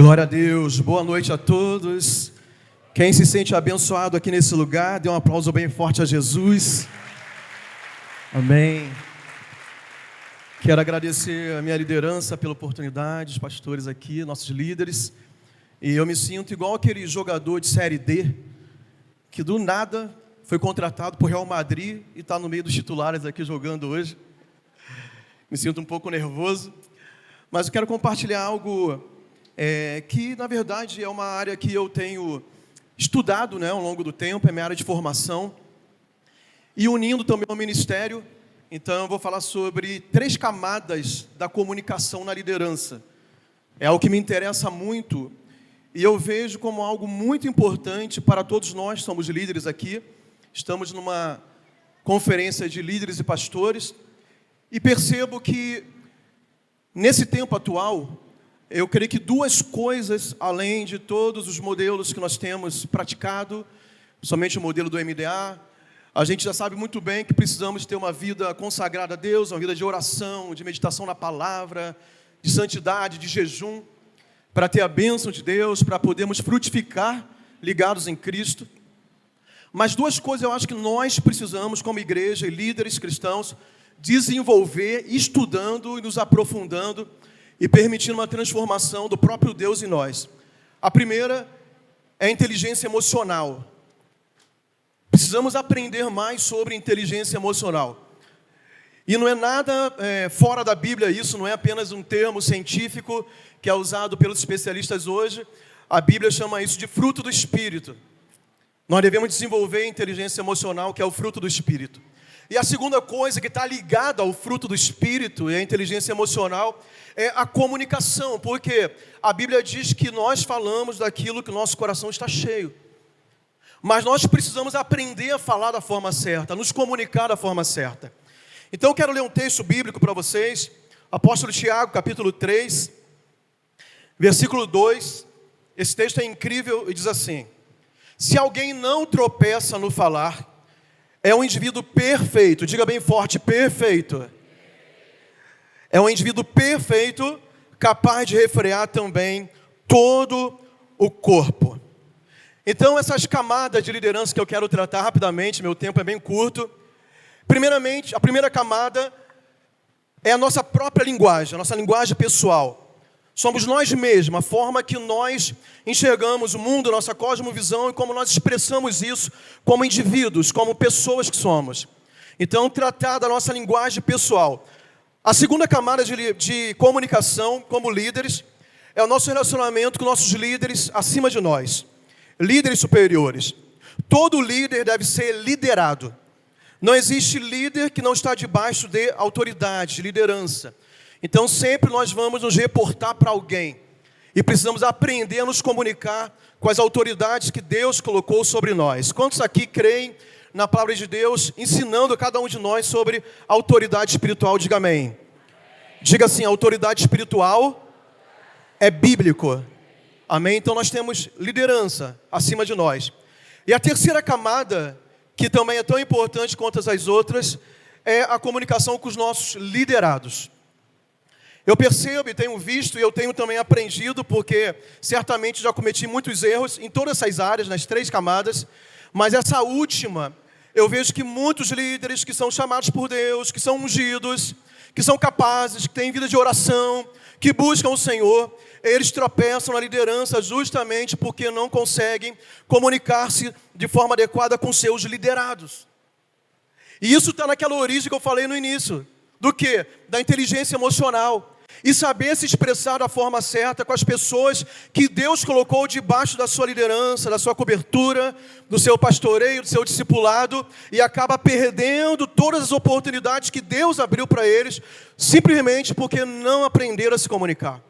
Glória a Deus, boa noite a todos. Quem se sente abençoado aqui nesse lugar, dê um aplauso bem forte a Jesus. Amém. Quero agradecer a minha liderança pela oportunidade, os pastores aqui, nossos líderes. E eu me sinto igual aquele jogador de Série D, que do nada foi contratado por Real Madrid e está no meio dos titulares aqui jogando hoje. Me sinto um pouco nervoso, mas eu quero compartilhar algo que na verdade é uma área que eu tenho estudado, ao longo do tempo, é minha área de formação, e unindo também ao ministério. Então eu vou falar sobre 3 camadas da comunicação na liderança. É algo que me interessa muito, e eu vejo como algo muito importante para todos nós. Somos líderes aqui, estamos numa conferência de líderes e pastores, e percebo que nesse tempo atual, eu creio que 2 coisas, além de todos os modelos que nós temos praticado, somente o modelo do MDA, a gente já sabe muito bem que precisamos ter uma vida consagrada a Deus, uma vida de oração, de meditação na palavra, de santidade, de jejum, para ter a bênção de Deus, para podermos frutificar ligados em Cristo. Mas 2 coisas eu acho que nós precisamos, como igreja e líderes cristãos, desenvolver, estudando e nos aprofundando, e permitindo uma transformação do próprio Deus em nós. A primeira é a inteligência emocional. Precisamos aprender mais sobre inteligência emocional. E não é nada fora da Bíblia isso, não é apenas um termo científico que é usado pelos especialistas hoje. A Bíblia chama isso de fruto do Espírito. Nós devemos desenvolver a inteligência emocional, que é o fruto do Espírito. E a segunda coisa que está ligada ao fruto do Espírito e à inteligência emocional é a comunicação, porque a Bíblia diz que nós falamos daquilo que o nosso coração está cheio. Mas nós precisamos aprender a falar da forma certa, a nos comunicar da forma certa. Então eu quero ler um texto bíblico para vocês, Apóstolo Tiago, capítulo 3, versículo 2. Esse texto é incrível e diz assim: se alguém não tropeça no falar, é um indivíduo perfeito. Diga bem forte, perfeito. É um indivíduo perfeito, capaz de refrear também todo o corpo. Então, essas camadas de liderança que eu quero tratar rapidamente, meu tempo é bem curto. Primeiramente, a primeira camada é a nossa própria linguagem, a nossa linguagem pessoal. Somos nós mesmos, a forma que nós enxergamos o mundo, nossa cosmovisão, e como nós expressamos isso como indivíduos, como pessoas que somos. Então, tratar da nossa linguagem pessoal. A segunda camada de comunicação, como líderes, é o nosso relacionamento com nossos líderes acima de nós, líderes superiores. Todo líder deve ser liderado. Não existe líder que não está debaixo de autoridade, liderança. Então sempre nós vamos nos reportar para alguém. E precisamos aprender a nos comunicar com as autoridades que Deus colocou sobre nós. Quantos aqui creem na palavra de Deus, ensinando a cada um de nós sobre autoridade espiritual? Diga amém. Diga assim, autoridade espiritual é bíblico. Amém? Então nós temos liderança acima de nós. E a terceira camada, que também é tão importante quanto as outras, é a comunicação com os nossos liderados. Eu percebo e tenho visto, e eu tenho também aprendido, porque certamente já cometi muitos erros em todas essas áreas, nas 3 camadas, mas essa última, eu vejo que muitos líderes que são chamados por Deus, que são ungidos, que são capazes, que têm vida de oração, que buscam o Senhor, eles tropeçam na liderança justamente porque não conseguem comunicar-se de forma adequada com seus liderados. E isso está naquela origem que eu falei no início. Do quê? Da inteligência emocional. E saber se expressar da forma certa com as pessoas que Deus colocou debaixo da sua liderança, da sua cobertura, do seu pastoreio, do seu discipulado, e acaba perdendo todas as oportunidades que Deus abriu para eles, simplesmente porque não aprenderam a se comunicar.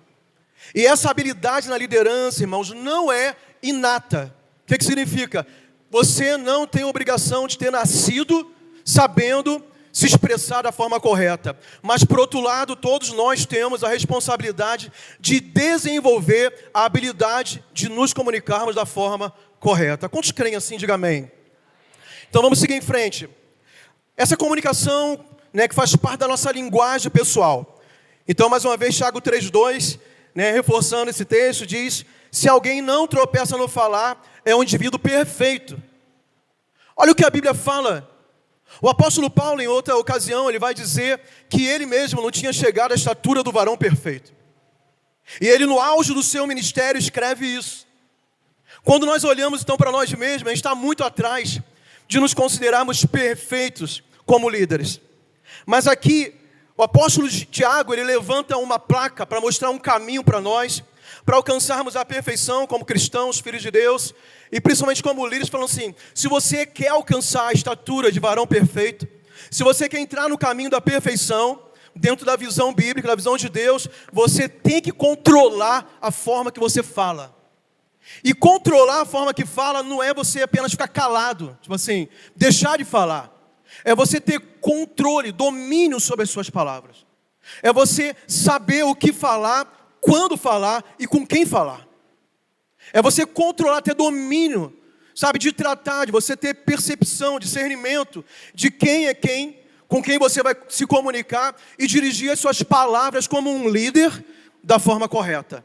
E essa habilidade na liderança, irmãos, não é inata. O que significa? Você não tem obrigação de ter nascido sabendo se expressar da forma correta. Mas, por outro lado, todos nós temos a responsabilidade de desenvolver a habilidade de nos comunicarmos da forma correta. Quantos creem assim? Diga amém. Então, vamos seguir em frente. Essa comunicação, que faz parte da nossa linguagem pessoal. Então, mais uma vez, Tiago 3:2, né, reforçando esse texto, diz: se alguém não tropeça no falar, é um indivíduo perfeito. Olha o que a Bíblia fala. O apóstolo Paulo, em outra ocasião, ele vai dizer que ele mesmo não tinha chegado à estatura do varão perfeito. E ele, no auge do seu ministério, escreve isso. Quando nós olhamos então para nós mesmos, a gente está muito atrás de nos considerarmos perfeitos como líderes. Mas aqui, o apóstolo Tiago, ele levanta uma placa para mostrar um caminho para nós, para alcançarmos a perfeição como cristãos, filhos de Deus, e principalmente como líderes, falando assim: se você quer alcançar a estatura de varão perfeito, se você quer entrar no caminho da perfeição, dentro da visão bíblica, da visão de Deus, você tem que controlar a forma que você fala. E controlar a forma que fala não é você apenas ficar calado, tipo assim, deixar de falar. É você ter controle, domínio sobre as suas palavras. É você saber o que falar, quando falar e com quem falar. É você controlar, ter domínio, sabe, de tratar, de você ter percepção, discernimento de quem é quem, com quem você vai se comunicar e dirigir as suas palavras como um líder da forma correta.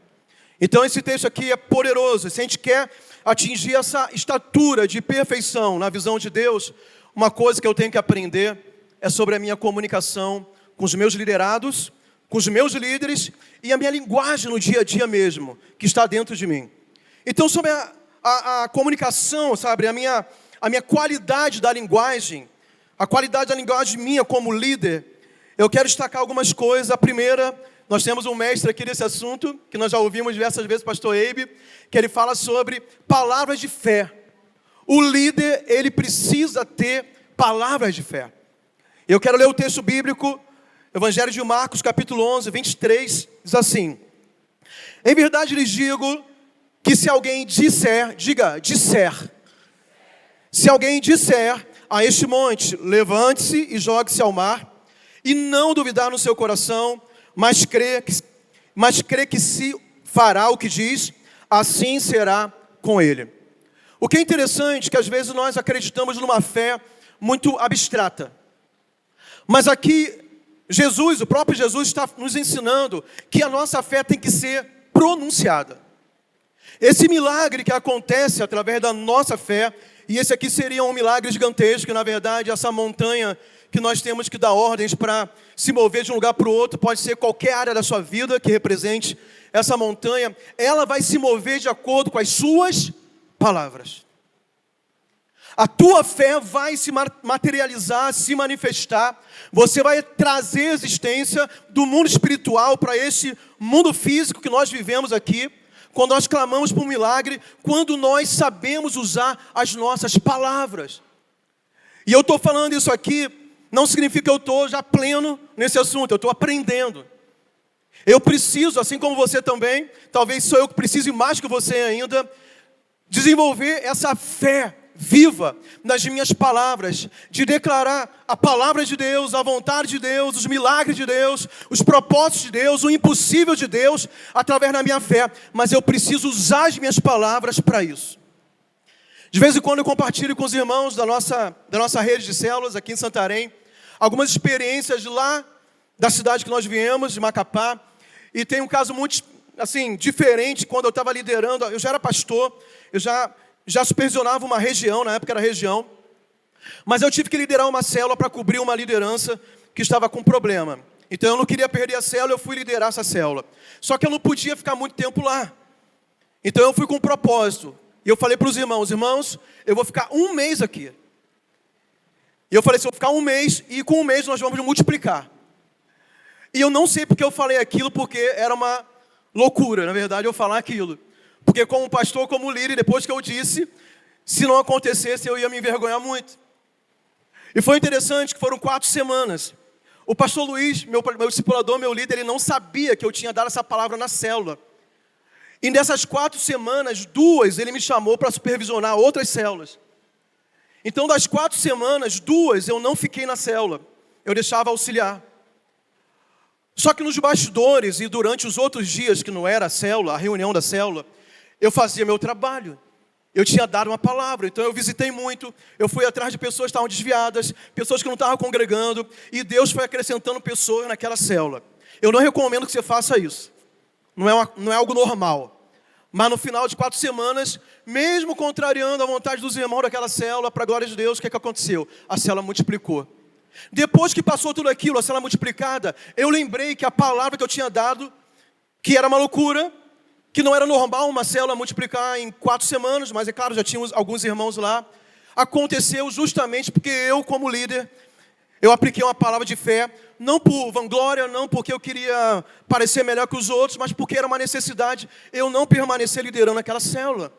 Então esse texto aqui é poderoso. Se a gente quer atingir essa estatura de perfeição na visão de Deus, uma coisa que eu tenho que aprender é sobre a minha comunicação com os meus liderados, com os meus líderes e a minha linguagem no dia a dia mesmo, que está dentro de mim. Então sobre a comunicação, sabe, a minha qualidade da linguagem, a qualidade da linguagem minha como líder, eu quero destacar algumas coisas. A primeira, nós temos um mestre aqui nesse assunto, que nós já ouvimos diversas vezes, pastor Eibe, que ele fala sobre palavras de fé. O líder, ele precisa ter palavras de fé. Eu quero ler o texto bíblico, Evangelho de Marcos, capítulo 11, 23, diz assim: em verdade lhes digo que se alguém disser, diga, disser. Se alguém disser a este monte, levante-se e jogue-se ao mar, e não duvidar no seu coração, mas crê que se fará o que diz, assim será com ele. O que é interessante é que às vezes nós acreditamos numa fé muito abstrata. Mas aqui, Jesus, o próprio Jesus está nos ensinando que a nossa fé tem que ser pronunciada. Esse milagre que acontece através da nossa fé, e esse aqui seria um milagre gigantesco, que na verdade essa montanha que nós temos que dar ordens para se mover de um lugar para o outro, pode ser qualquer área da sua vida que represente essa montanha, ela vai se mover de acordo com as suas palavras. A tua fé vai se materializar, se manifestar, você vai trazer a existência do mundo espiritual para esse mundo físico que nós vivemos aqui, quando nós clamamos por um milagre, quando nós sabemos usar as nossas palavras. E eu estou falando isso aqui, não significa que eu estou já pleno nesse assunto, eu estou aprendendo. Eu preciso, assim como você também, talvez sou eu que precise mais que você ainda, desenvolver essa fé viva nas minhas palavras, de declarar a palavra de Deus, a vontade de Deus, os milagres de Deus, os propósitos de Deus, o impossível de Deus, através da minha fé. Mas eu preciso usar as minhas palavras para isso. De vez em quando eu compartilho com os irmãos da nossa rede de células aqui em Santarém, algumas experiências lá da cidade que nós viemos, de Macapá, e tem um caso muito, assim, diferente. Quando eu estava liderando, eu já era pastor, eu já supervisionava uma região, na época era região, mas eu tive que liderar uma célula para cobrir uma liderança que estava com problema. Então eu não queria perder a célula, eu fui liderar essa célula. Só que eu não podia ficar muito tempo lá. Então eu fui com um propósito. E eu falei para os irmãos, eu vou ficar 1 mês aqui. E eu falei assim, eu vou ficar 1 mês, e com 1 mês nós vamos multiplicar. E eu não sei porque eu falei aquilo, porque era uma loucura, na verdade, eu falar aquilo. Porque como pastor, como líder, depois que eu disse, se não acontecesse, eu ia me envergonhar muito. E foi interessante que foram 4 semanas. O pastor Luiz, meu discipulador, meu líder, ele não sabia que eu tinha dado essa palavra na célula. E nessas 4 semanas, 2, ele me chamou para supervisionar outras células. Então, das 4 semanas, 2, eu não fiquei na célula. Eu deixava auxiliar. Só que nos bastidores e durante os outros dias que não era a célula, a reunião da célula, eu fazia meu trabalho. Eu tinha dado uma palavra, então eu visitei muito, eu fui atrás de pessoas que estavam desviadas, pessoas que não estavam congregando, e Deus foi acrescentando pessoas naquela célula. Eu não recomendo que você faça isso. não é algo normal. Mas no final de 4 semanas, mesmo contrariando a vontade dos irmãos daquela célula, para a glória de Deus, o que aconteceu? A célula multiplicou. Depois que passou tudo aquilo, a célula multiplicada, eu lembrei que a palavra que eu tinha dado, que era uma loucura, que não era normal uma célula multiplicar em 4 semanas, mas é claro, já tínhamos alguns irmãos lá, aconteceu justamente porque eu, como líder, eu apliquei uma palavra de fé, não por vanglória, não porque eu queria parecer melhor que os outros, mas porque era uma necessidade eu não permanecer liderando aquela célula.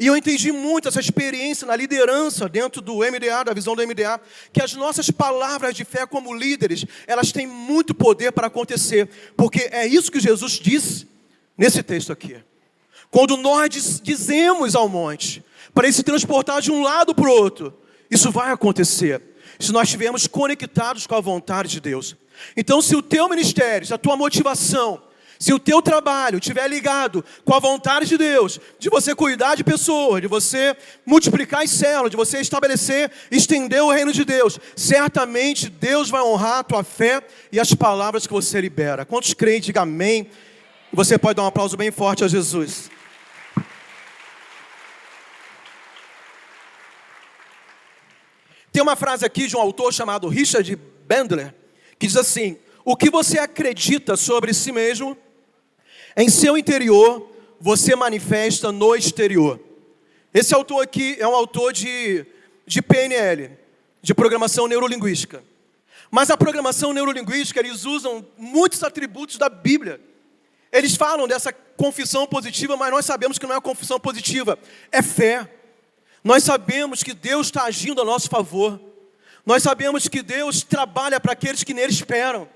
E eu entendi muito essa experiência na liderança dentro do MDA, da visão do MDA, que as nossas palavras de fé como líderes, elas têm muito poder para acontecer, porque é isso que Jesus disse nesse texto aqui. Quando nós dizemos ao monte, para ele se transportar de um lado para o outro, isso vai acontecer, se nós estivermos conectados com a vontade de Deus. Então, se o teu ministério, se a tua motivação, se o teu trabalho estiver ligado com a vontade de Deus, de você cuidar de pessoas, de você multiplicar as células, de você estabelecer, estender o reino de Deus, certamente Deus vai honrar a tua fé e as palavras que você libera. Quantos creem, diga amém. Você pode dar um aplauso bem forte a Jesus. Tem uma frase aqui de um autor chamado Richard Bandler, que diz assim: o que você acredita sobre si mesmo, em seu interior, você manifesta no exterior. Esse autor aqui é um autor de PNL, de programação neurolinguística. Mas a programação neurolinguística, eles usam muitos atributos da Bíblia. Eles falam dessa confissão positiva, mas nós sabemos que não é confissão positiva, é fé. Nós sabemos que Deus está agindo a nosso favor. Nós sabemos que Deus trabalha para aqueles que nele esperam.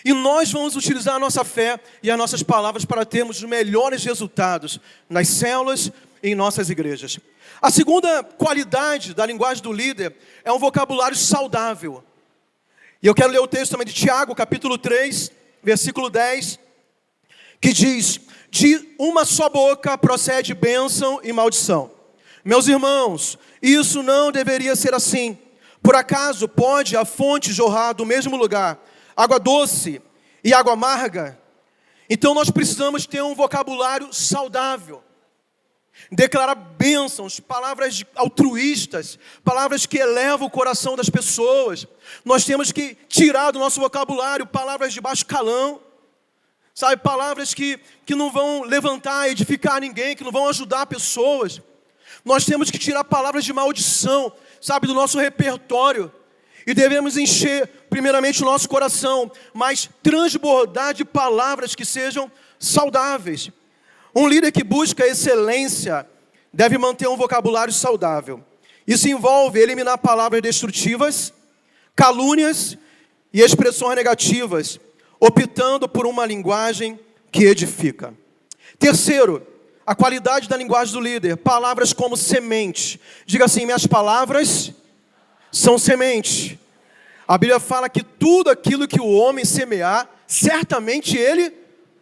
E nós vamos utilizar a nossa fé e as nossas palavras para termos os melhores resultados nas células e em nossas igrejas. A segunda qualidade da linguagem do líder é um vocabulário saudável. E eu quero ler o texto também de Tiago, capítulo 3, versículo 10, que diz: de uma só boca procede bênção e maldição. Meus irmãos, isso não deveria ser assim. Por acaso pode a fonte jorrar do mesmo lugar água doce e água amarga? Então nós precisamos ter um vocabulário saudável. Declarar bênçãos, palavras altruístas, palavras que elevam o coração das pessoas. Nós temos que tirar do nosso vocabulário palavras de baixo calão. Sabe, palavras que não vão levantar, edificar ninguém, que não vão ajudar pessoas. Nós temos que tirar palavras de maldição, sabe, do nosso repertório. E devemos encher, primeiramente, o nosso coração, mas transbordar de palavras que sejam saudáveis. Um líder que busca excelência deve manter um vocabulário saudável. Isso envolve eliminar palavras destrutivas, calúnias e expressões negativas, optando por uma linguagem que edifica. Terceiro, a qualidade da linguagem do líder, palavras como semente. Diga assim: minhas palavras são semente. A Bíblia fala que tudo aquilo que o homem semear, certamente ele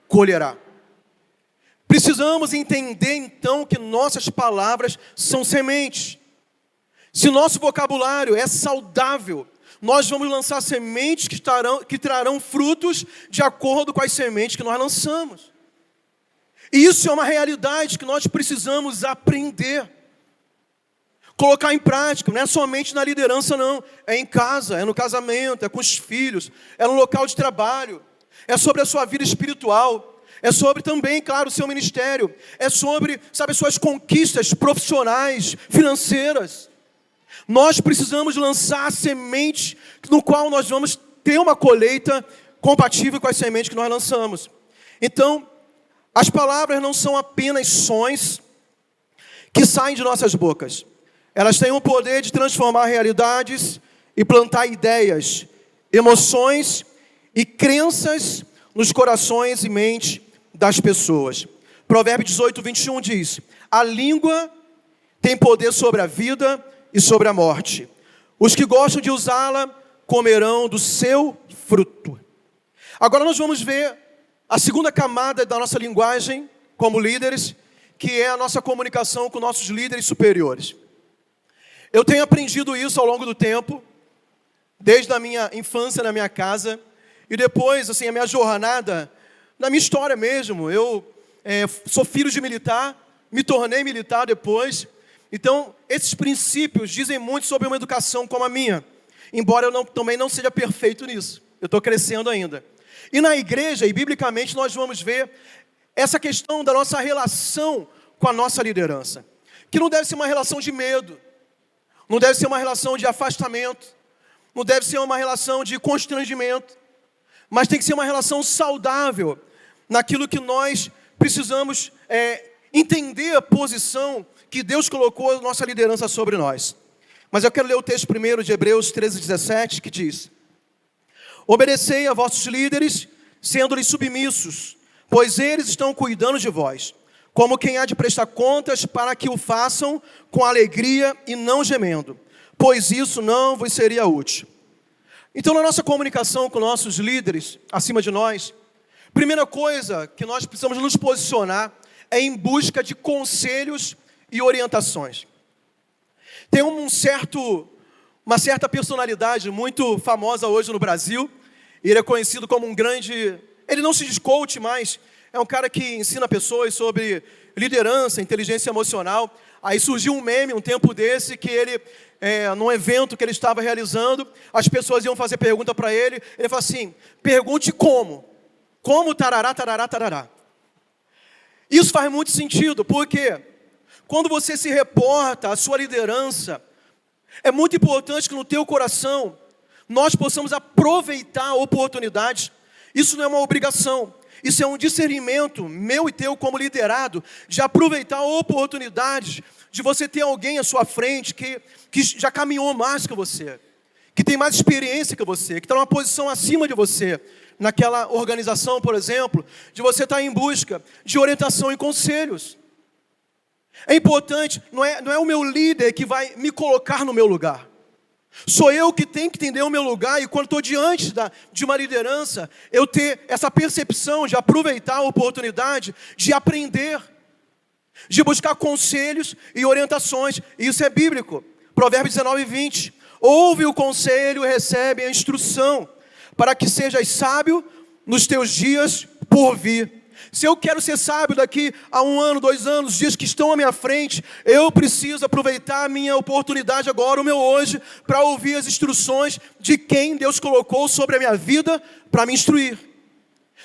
colherá. Precisamos entender então que nossas palavras são sementes. Se nosso vocabulário é saudável, nós vamos lançar sementes que trarão frutos de acordo com as sementes que nós lançamos. E isso é uma realidade que nós precisamos aprender. Colocar em prática, não é somente na liderança não. É em casa, é no casamento, é com os filhos, é no local de trabalho. É sobre a sua vida espiritual. É sobre também, claro, o seu ministério. É sobre, sabe, suas conquistas profissionais, financeiras. Nós precisamos lançar a semente no qual nós vamos ter uma colheita compatível com as sementes que nós lançamos. Então, as palavras não são apenas sons que saem de nossas bocas. Elas têm o poder de transformar realidades e plantar ideias, emoções e crenças nos corações e mente das pessoas. Provérbios 18, 21 diz: a língua tem poder sobre a vida e sobre a morte. Os que gostam de usá-la comerão do seu fruto. Agora nós vamos ver a segunda camada da nossa linguagem como líderes, que é a nossa comunicação com nossos líderes superiores. Eu tenho aprendido isso ao longo do tempo, desde a minha infância na minha casa, e depois, assim, a minha jornada na minha história mesmo. Eu sou filho de militar, me tornei militar depois. Então, esses princípios dizem muito sobre uma educação como a minha. Embora eu também não seja perfeito nisso. Eu estou crescendo ainda. E na igreja, e biblicamente, nós vamos ver essa questão da nossa relação com a nossa liderança. Que não deve ser uma relação de medo. Não deve ser uma relação de afastamento. Não deve ser uma relação de constrangimento. Mas tem que ser uma relação saudável naquilo que nós precisamos entender a posição que Deus colocou a nossa liderança sobre nós. Mas eu quero ler o texto primeiro de Hebreus 13:17, que diz: obedecei a vossos líderes, sendo-lhes submissos, pois eles estão cuidando de vós, como quem há de prestar contas, para que o façam com alegria e não gemendo, pois isso não vos seria útil. Então, na nossa comunicação com nossos líderes, acima de nós, primeira coisa que nós precisamos nos posicionar é em busca de conselhos e orientações. Tem uma certa personalidade muito famosa hoje no Brasil. Ele é conhecido como um grande... Ele não se diz coach, mas é um cara que ensina pessoas sobre liderança, inteligência emocional. Aí surgiu um meme, um tempo desse, que ele, num evento que ele estava realizando, as pessoas iam fazer pergunta para ele. Ele falou assim: pergunte como. Como tarará, tarará, tarará. Isso faz muito sentido, porque quando você se reporta à sua liderança, é muito importante que no teu coração nós possamos aproveitar oportunidades. Isso não é uma obrigação, isso é um discernimento meu e teu como liderado, de aproveitar oportunidades, de você ter alguém à sua frente que já caminhou mais que você, que tem mais experiência que você, que está numa posição acima de você, naquela organização, por exemplo, de você estar em busca de orientação e conselhos. É importante, não é o meu líder que vai me colocar no meu lugar. Sou eu que tenho que entender o meu lugar, e quando estou diante de uma liderança, eu ter essa percepção de aproveitar a oportunidade de aprender, de buscar conselhos e orientações. E isso é bíblico. Provérbios 19:20. Ouve o conselho e recebe a instrução, para que sejas sábio nos teus dias por vir. Se eu quero ser sábio daqui a 1 ano, 2 anos, os dias que estão à minha frente, eu preciso aproveitar a minha oportunidade agora, o meu hoje, para ouvir as instruções de quem Deus colocou sobre a minha vida para me instruir,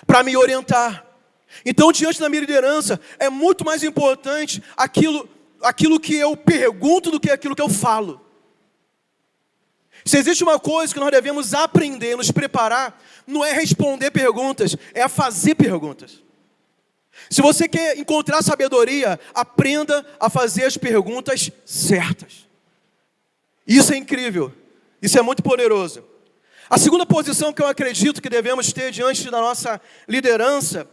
para me orientar. Então, diante da minha liderança, é muito mais importante aquilo que eu pergunto do que aquilo que eu falo. Se existe uma coisa que nós devemos aprender, nos preparar, não é responder perguntas, é a fazer perguntas. Se você quer encontrar sabedoria, aprenda a fazer as perguntas certas. Isso é incrível, isso é muito poderoso. A segunda posição que eu acredito que devemos ter diante da nossa liderança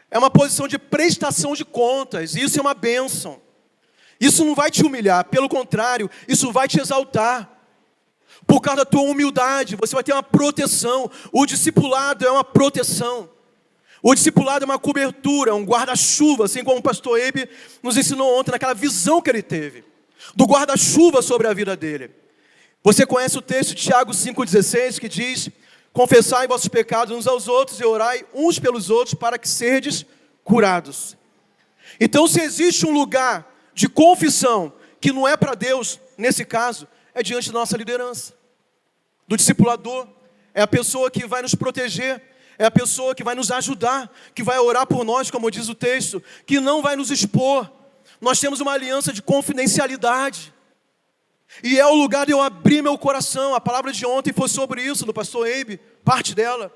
é uma posição de prestação de contas. Isso é uma bênção. Isso não vai te humilhar, pelo contrário, isso vai te exaltar. Por causa da tua humildade, você vai ter uma proteção. O discipulado é uma proteção. O discipulado é uma cobertura, um guarda-chuva, assim como o pastor Eibe nos ensinou ontem, naquela visão que ele teve, do guarda-chuva sobre a vida dele. Você conhece o texto de Tiago 5,16, que diz: confessai vossos pecados uns aos outros e orai uns pelos outros para que serdes curados. Então, se existe um lugar de confissão que não é para Deus, nesse caso, é diante da nossa liderança, do discipulador. É a pessoa que vai nos proteger, é a pessoa que vai nos ajudar, que vai orar por nós, como diz o texto, que não vai nos expor. Nós temos uma aliança de confidencialidade, e é o lugar de eu abrir meu coração. A palavra de ontem foi sobre isso, do pastor Eibe, parte dela.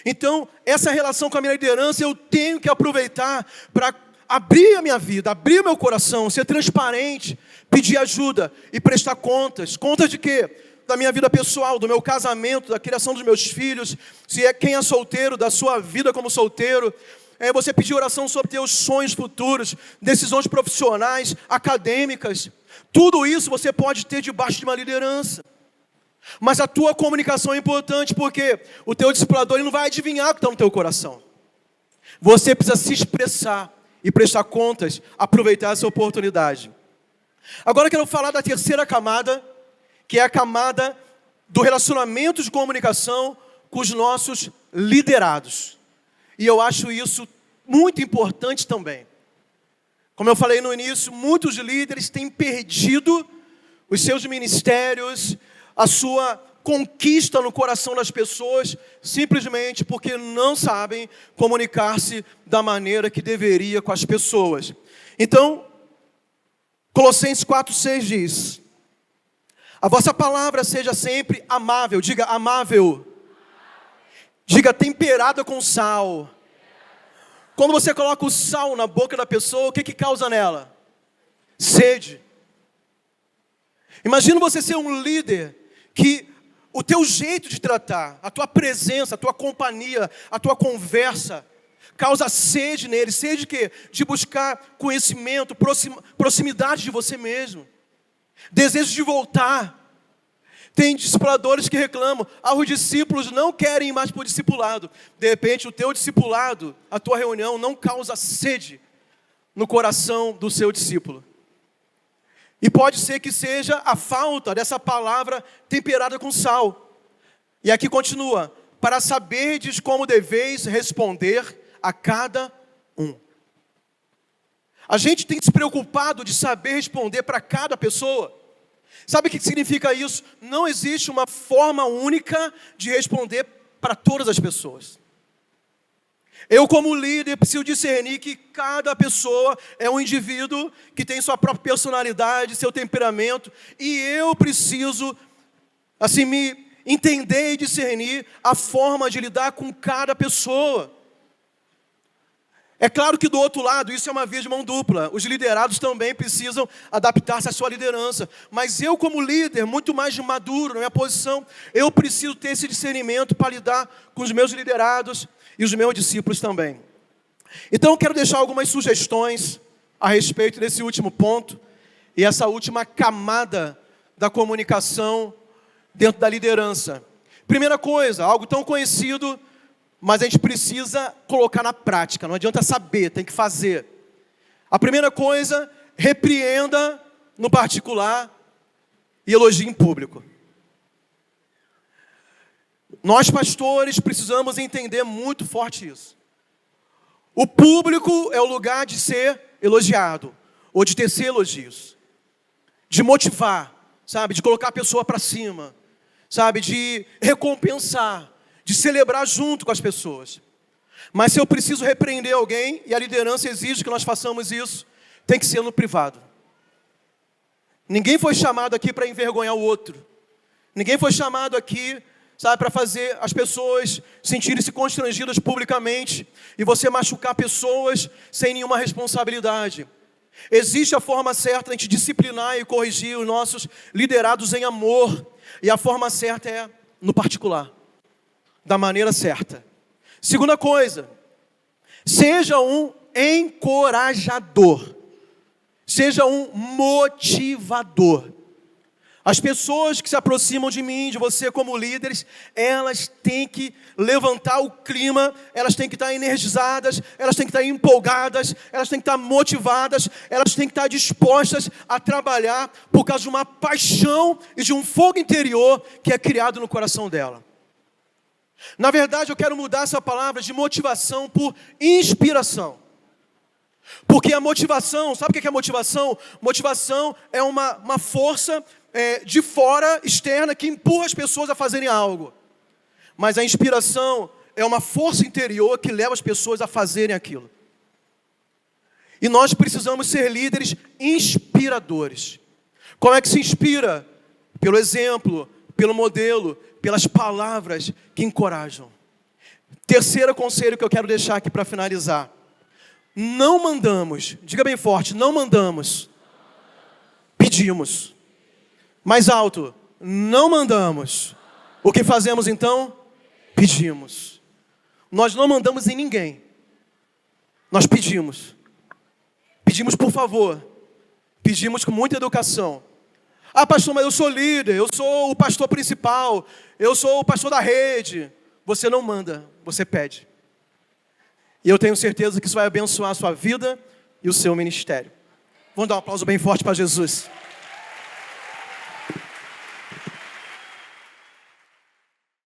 Então, essa relação com a minha liderança, eu tenho que aproveitar para abrir a minha vida, abrir o meu coração, ser transparente, pedir ajuda e prestar contas. Contas de quê? Da minha vida pessoal, do meu casamento, da criação dos meus filhos. Se é quem é solteiro, da sua vida como solteiro. É você pedir oração sobre teus sonhos futuros, decisões profissionais, acadêmicas. Tudo isso você pode ter debaixo de uma liderança. Mas a tua comunicação é importante, porque o teu discipulador ele não vai adivinhar o que está no teu coração. Você precisa se expressar e prestar contas, aproveitar essa oportunidade. Agora eu quero falar da terceira camada, que é a camada do relacionamento de comunicação com os nossos liderados. E eu acho isso muito importante também. Como eu falei no início, muitos líderes têm perdido os seus ministérios, a sua conquista no coração das pessoas, simplesmente porque não sabem comunicar-se da maneira que deveria com as pessoas. Então, Colossenses 4,6 diz: a vossa palavra seja sempre amável, diga amável, diga temperada com sal. Quando você coloca o sal na boca da pessoa, o que causa nela? Sede. Imagina você ser um líder que o teu jeito de tratar, a tua presença, a tua companhia, a tua conversa, causa sede nele. Sede de quê? De buscar conhecimento, proximidade de você mesmo. Desejo de voltar. Tem discipuladores que reclamam: os discípulos não querem ir mais para o discipulado. De repente, o teu discipulado, a tua reunião, não causa sede no coração do seu discípulo. E pode ser que seja a falta dessa palavra temperada com sal. E aqui continua: para saberdes como deveis responder a cada um. A gente tem se preocupado de saber responder para cada pessoa. Sabe o que significa isso? Não existe uma forma única de responder para todas as pessoas. Eu, como líder, preciso discernir que cada pessoa é um indivíduo que tem sua própria personalidade, seu temperamento, e eu preciso, assim, me entender e discernir a forma de lidar com cada pessoa. É claro que do outro lado, isso é uma via de mão dupla. Os liderados também precisam adaptar-se à sua liderança. Mas eu, como líder, muito mais maduro na minha posição, eu preciso ter esse discernimento para lidar com os meus liderados e os meus discípulos também. Então eu quero deixar algumas sugestões a respeito desse último ponto e essa última camada da comunicação dentro da liderança. Primeira coisa, algo tão conhecido, mas a gente precisa colocar na prática. Não adianta saber, tem que fazer. A primeira coisa, repreenda no particular e elogie em público. Nós, pastores, precisamos entender muito forte isso. O público é o lugar de ser elogiado, ou de tecer elogios, de motivar, sabe, de colocar a pessoa para cima, sabe, de recompensar, de celebrar junto com as pessoas. Mas se eu preciso repreender alguém, e a liderança exige que nós façamos isso, tem que ser no privado. Ninguém foi chamado aqui para envergonhar o outro. Ninguém foi chamado aqui, sabe, para fazer as pessoas sentirem-se constrangidas publicamente e você machucar pessoas sem nenhuma responsabilidade. Existe a forma certa de a gente disciplinar e corrigir os nossos liderados em amor. E a forma certa é no particular, da maneira certa. Segunda coisa, seja um encorajador, seja um motivador. As pessoas que se aproximam de mim, de você como líderes, elas têm que levantar o clima, elas têm que estar energizadas, elas têm que estar empolgadas, elas têm que estar motivadas, elas têm que estar dispostas a trabalhar por causa de uma paixão e de um fogo interior que é criado no coração dela. Na verdade, eu quero mudar essa palavra de motivação por inspiração. Porque a motivação, sabe o que é motivação? Motivação é uma força de fora, externa, que empurra as pessoas a fazerem algo. Mas a inspiração é uma força interior que leva as pessoas a fazerem aquilo. E nós precisamos ser líderes inspiradores. Como é que se inspira? Pelo exemplo, pelo modelo, pelas palavras que encorajam. Terceiro conselho que eu quero deixar aqui para finalizar. Não mandamos, diga bem forte, não mandamos, pedimos. Mais alto, não mandamos. O que fazemos então? Pedimos. Nós não mandamos em ninguém. Nós pedimos. Pedimos por favor. Pedimos com muita educação. Pastor, mas eu sou líder, eu sou o pastor principal, eu sou o pastor da rede. Você não manda, você pede. E eu tenho certeza que isso vai abençoar a sua vida e o seu ministério. Vamos dar um aplauso bem forte para Jesus.